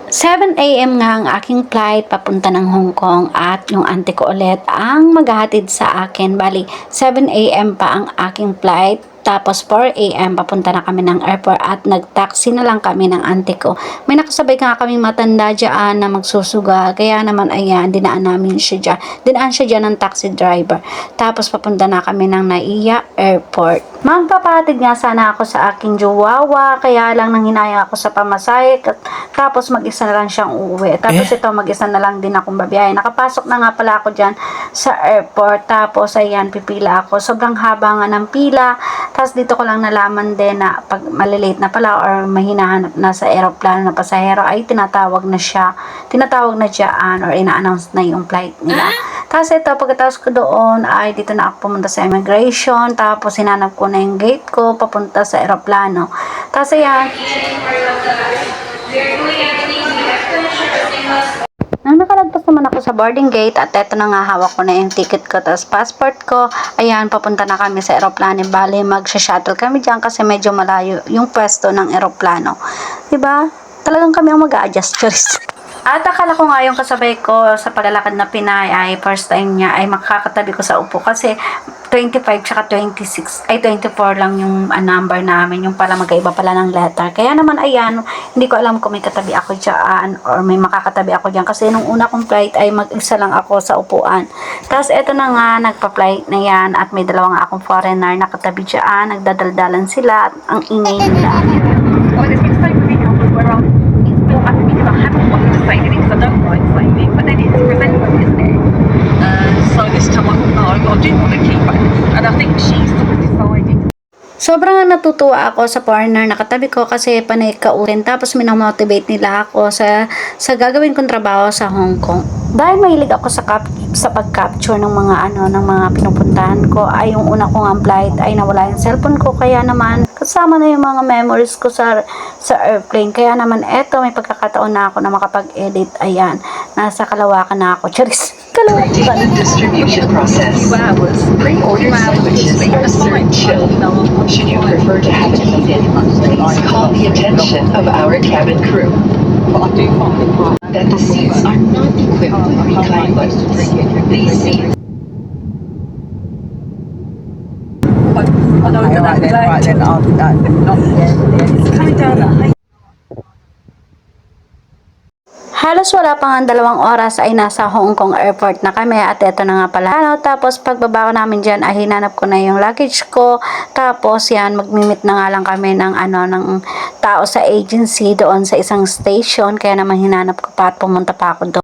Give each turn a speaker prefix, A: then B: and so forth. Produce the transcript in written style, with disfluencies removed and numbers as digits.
A: 7 a.m. nga ang aking flight papunta ng Hong Kong at yung auntie ko ulit ang maghahatid sa akin. Bali, 7 a.m. pa ang aking flight. Tapos 4 a.m. papunta na kami ng airport at nag-taxi na lang kami ng auntie ko. May nakasabay nga kaming matanda dyan na magsusuga. Kaya naman ayan, dinaan namin siya dyan. Dinaan siya dyan ng taxi driver. Tapos papunta na kami ng Naiya Airport. Magpapatid nga sana ako sa aking jowawa. Kaya lang nanghinayang ako sa pamasahe. Tapos mag-isa na lang siyang uuwi. Tapos ito mag-isa na lang din akong babiyahe. Nakapasok na nga pala ako dyan sa airport. Tapos ayan, pipila ako. Sobrang haba nga ng pila. Tapos dito ko lang nalaman din na pag malilate na pala or may hinahanap na sa aeroplano na pasahero ay tinatawag na dyan or ina-announce na yung flight nila. Tapos ito, pagkatapos ko doon ay dito na ako pumunta sa immigration. Tapos hinanap ko na yung gate ko papunta sa aeroplano. Tapos ayan, nang nakalagpas naman ako sa boarding gate at eto na nga, hawak ko na yung ticket ko tapos passport ko. Ayan, papunta na kami sa aeroplano. Bale, mag-shuttle kami dyan kasi medyo malayo yung pwesto ng aeroplano. Diba? Talagang kami ang mag-a-adjust. At akala ko nga yung kasabay ko sa paglalakad na Pinay ay first time niya ay makakatabi ko sa upo kasi 25 tsaka 26 ay 24 lang yung number namin, yung pala magkaiba pala ng letter. Kaya naman ayan, hindi ko alam kung may katabi ako dyan or may makakatabi ako dyan kasi nung una kong flight ay mag-isa lang ako sa upuan. Tapos eto na nga, nagpa-flight na yan at may dalawa nga akong foreigner na katabi dyan, nagdadaldalan sila at ang ingay nila. Sobrang natutuwa ako sa partner na katabi ko kasi panay kaurin tapos minamotivate nila ako sa gagawin kong trabaho sa Hong Kong. Dahil mahilig ako sa pag-capture ng mga pinupuntahan ko ay yung una kong ang flight ay nawala yung cellphone ko kaya naman kasama na yung mga memories ko sa airplane. Kaya naman eto, may pagkakataon na ako na makapag-edit. Ayan, nasa Kalawakan na ako. Charis! Kalawakan!
B: Distribution process. Pre-ordered sandwiches are served chilled. Should you prefer to have it heated, please call the attention of our cabin crew that the seats are not equipped with recline buttons. These seats
A: halos wala pa nga 2 oras ay nasa Hong Kong airport na kami at eto na nga pala. Tapos pagbaba ko namin dyan ay hinanap ko na yung luggage ko. Tapos yan, magmimit na nga lang kami ng tao sa agency doon sa isang station. Kaya naman hinanap ko pa at pumunta pa ako doon.